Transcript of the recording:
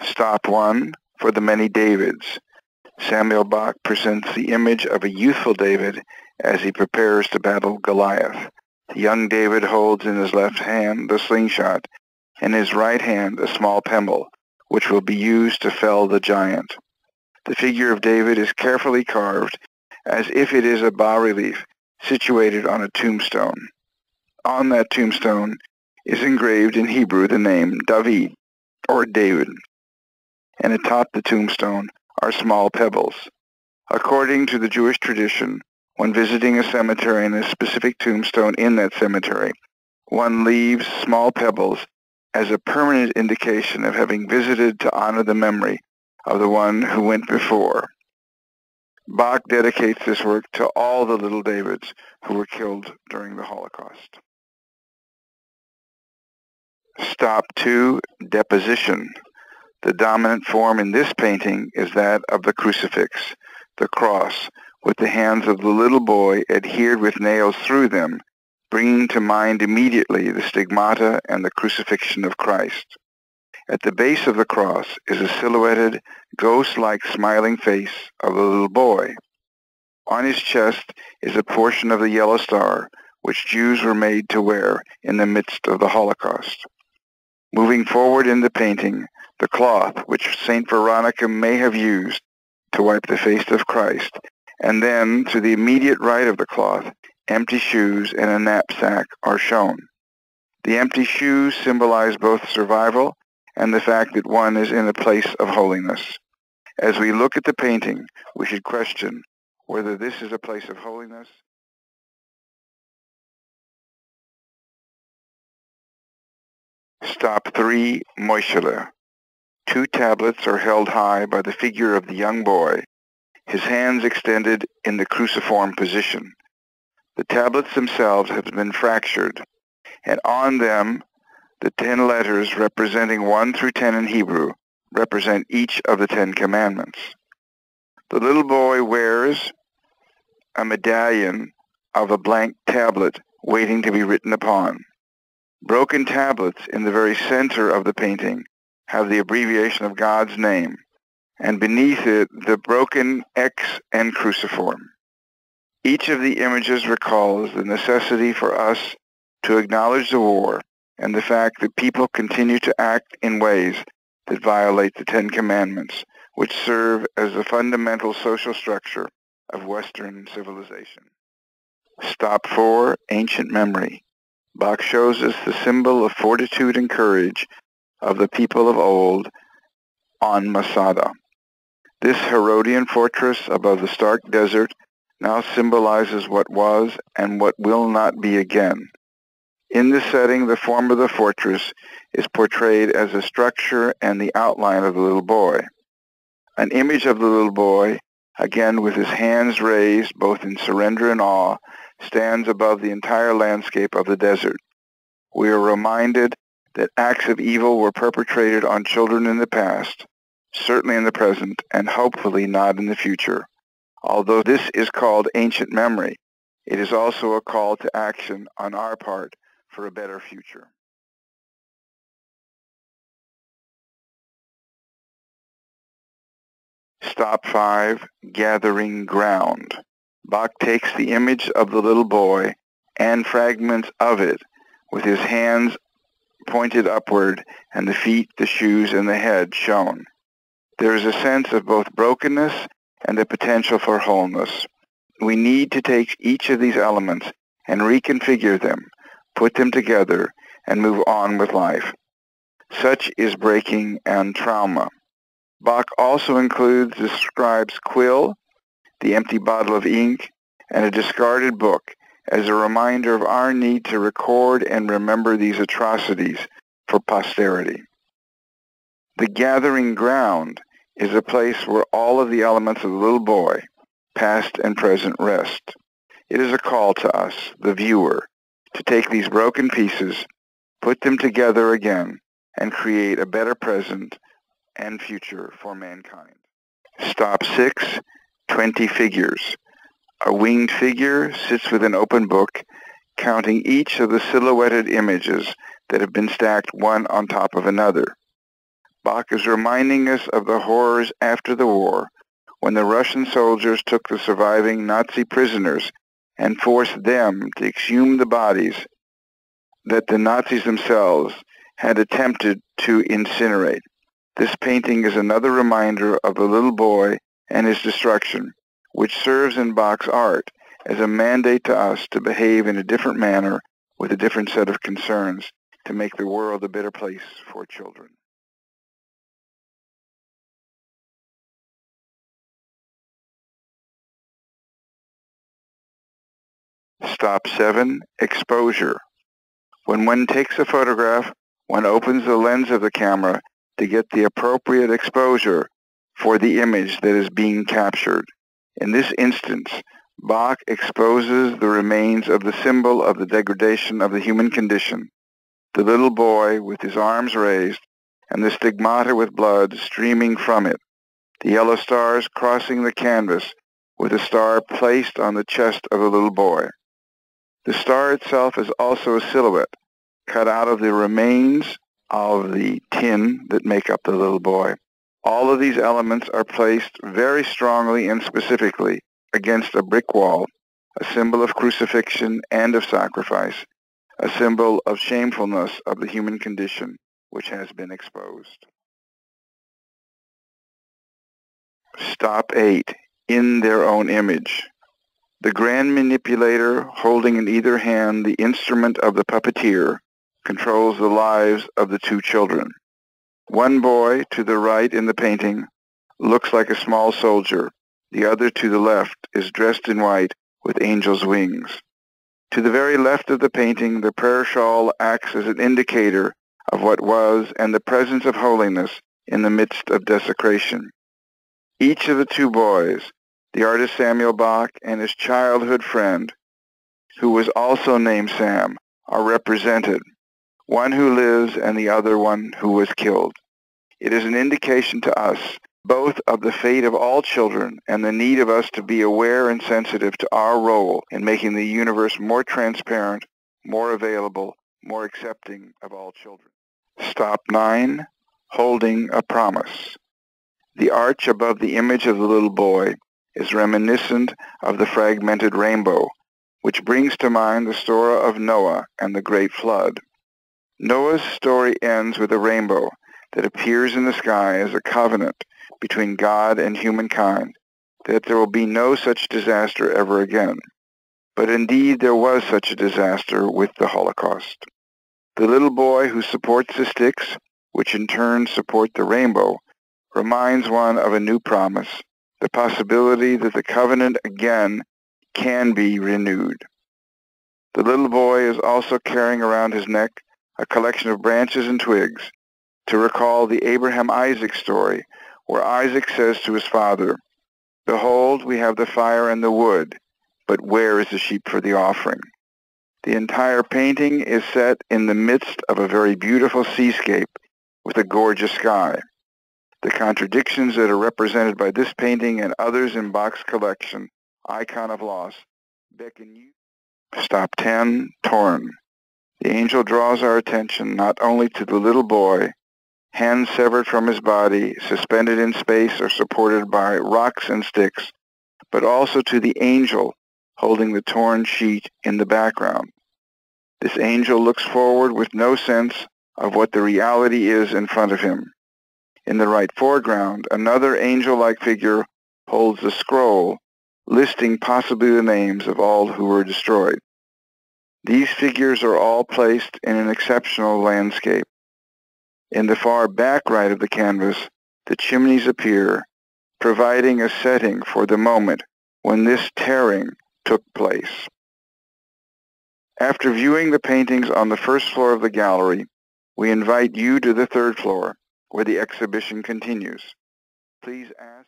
Stop 1 for the many Davids. Samuel Bach presents the image of a youthful David as he prepares to battle Goliath. The young David holds in his left hand the slingshot, and in his right hand a small pebble, which will be used to fell the giant. The figure of David is carefully carved as if it is a bas-relief situated on a tombstone. On that tombstone is engraved in Hebrew the name David, or David, and atop the tombstone are small pebbles. According to the Jewish tradition, when visiting a cemetery and a specific tombstone in that cemetery, one leaves small pebbles as a permanent indication of having visited to honor the memory of the one who went before. Bach dedicates this work to all the little Davids who were killed during the Holocaust. Stop 2, deposition. The dominant form in this painting is that of the crucifix, the cross, with the hands of the little boy adhered with nails through them, bringing to mind immediately the stigmata and the crucifixion of Christ. At the base of the cross is a silhouetted, ghost-like smiling face of the little boy. On his chest is a portion of the yellow star, which Jews were made to wear in the midst of the Holocaust. Moving forward in the painting, the cloth which St. Veronica may have used to wipe the face of Christ, and then, to the immediate right of the cloth, empty shoes and a knapsack are shown. The empty shoes symbolize both survival and the fact that one is in a place of holiness. As we look at the painting, we should question whether this is a place of holiness. Stop 3, Moishele. 2 tablets are held high by the figure of the young boy, his hands extended in the cruciform position. The tablets themselves have been fractured, and on them the 10 letters representing 1 through 10 in Hebrew represent each of the 10 commandments. The little boy wears a medallion of a blank tablet waiting to be written upon. Broken tablets in the very center of the painting have the abbreviation of God's name, and beneath it the broken X and cruciform. Each of the images recalls the necessity for us to acknowledge the war and the fact that people continue to act in ways that violate the 10 Commandments, which serve as the fundamental social structure of Western civilization. Stop 4, ancient memory. Bach shows us the symbol of fortitude and courage of the people of old on Masada. This Herodian fortress above the stark desert now symbolizes what was and what will not be again. In this setting, the form of the fortress is portrayed as a structure and the outline of the little boy. An image of the little boy, again with his hands raised both in surrender and awe, stands above the entire landscape of the desert. We are reminded that acts of evil were perpetrated on children in the past, certainly in the present, and hopefully not in the future. Although this is called ancient memory, it is also a call to action on our part for a better future. Stop 5, gathering ground. Bach takes the image of the little boy and fragments of it with his hands pointed upward and the feet, the shoes, and the head shown. There is a sense of both brokenness and the potential for wholeness. We need to take each of these elements and reconfigure them, put them together, and move on with life. Such is breaking and trauma. Bach also includes the scribe's quill, the empty bottle of ink, and a discarded book as a reminder of our need to record and remember these atrocities for posterity. The gathering ground is a place where all of the elements of the little boy, past and present, rest. It is a call to us, the viewer, to take these broken pieces, put them together again, and create a better present and future for mankind. Stop 6, 20 figures. A winged figure sits with an open book, counting each of the silhouetted images that have been stacked one on top of another. Bach is reminding us of the horrors after the war, when the Russian soldiers took the surviving Nazi prisoners and forced them to exhume the bodies that the Nazis themselves had attempted to incinerate. This painting is another reminder of the little boy and his destruction, which serves in Bach's art as a mandate to us to behave in a different manner with a different set of concerns to make the world a better place for children. Stop 7. Exposure. When one takes a photograph, one opens the lens of the camera to get the appropriate exposure for the image that is being captured. In this instance, Bach exposes the remains of the symbol of the degradation of the human condition, the little boy with his arms raised and the stigmata with blood streaming from it, the yellow stars crossing the canvas with a star placed on the chest of the little boy. The star itself is also a silhouette, cut out of the remains of the tin that make up the little boy. All of these elements are placed very strongly and specifically against a brick wall, a symbol of crucifixion and of sacrifice, a symbol of shamefulness of the human condition which has been exposed. Stop 8. In their own image. The grand manipulator, holding in either hand the instrument of the puppeteer, controls the lives of the two children. One boy, to the right in the painting, looks like a small soldier. The other, to the left, is dressed in white with angel's wings. To the very left of the painting, the prayer shawl acts as an indicator of what was and the presence of holiness in the midst of desecration. Each of the two boys, the artist Samuel Bach and his childhood friend, who was also named Sam, are represented, one who lives and the other one who was killed. It is an indication to us both of the fate of all children and the need of us to be aware and sensitive to our role in making the universe more transparent, more available, more accepting of all children. Stop 9. Holding a promise. The arch above the image of the little boy is reminiscent of the fragmented rainbow, which brings to mind the story of Noah and the great flood. Noah's story ends with a rainbow that appears in the sky as a covenant between God and humankind, that there will be no such disaster ever again. But indeed there was such a disaster with the Holocaust. The little boy who supports the sticks, which in turn support the rainbow, reminds one of a new promise, the possibility that the covenant again can be renewed. The little boy is also carrying around his neck a collection of branches and twigs to recall the Abraham-Isaac story, where Isaac says to his father, "Behold, we have the fire and the wood, but where is the sheep for the offering?" The entire painting is set in the midst of a very beautiful seascape with a gorgeous sky. The contradictions that are represented by this painting and others in Bach's collection, Icon of Loss, beckon you. Stop 10. Torn. The angel draws our attention not only to the little boy, hands severed from his body, suspended in space or supported by rocks and sticks, but also to the angel holding the torn sheet in the background. This angel looks forward with no sense of what the reality is in front of him. In the right foreground, another angel-like figure holds a scroll listing possibly the names of all who were destroyed. These figures are all placed in an exceptional landscape. In the far back right of the canvas, the chimneys appear, providing a setting for the moment when this tearing took place. After viewing the paintings on the first floor of the gallery, we invite you to the third floor, where the exhibition continues. Please ask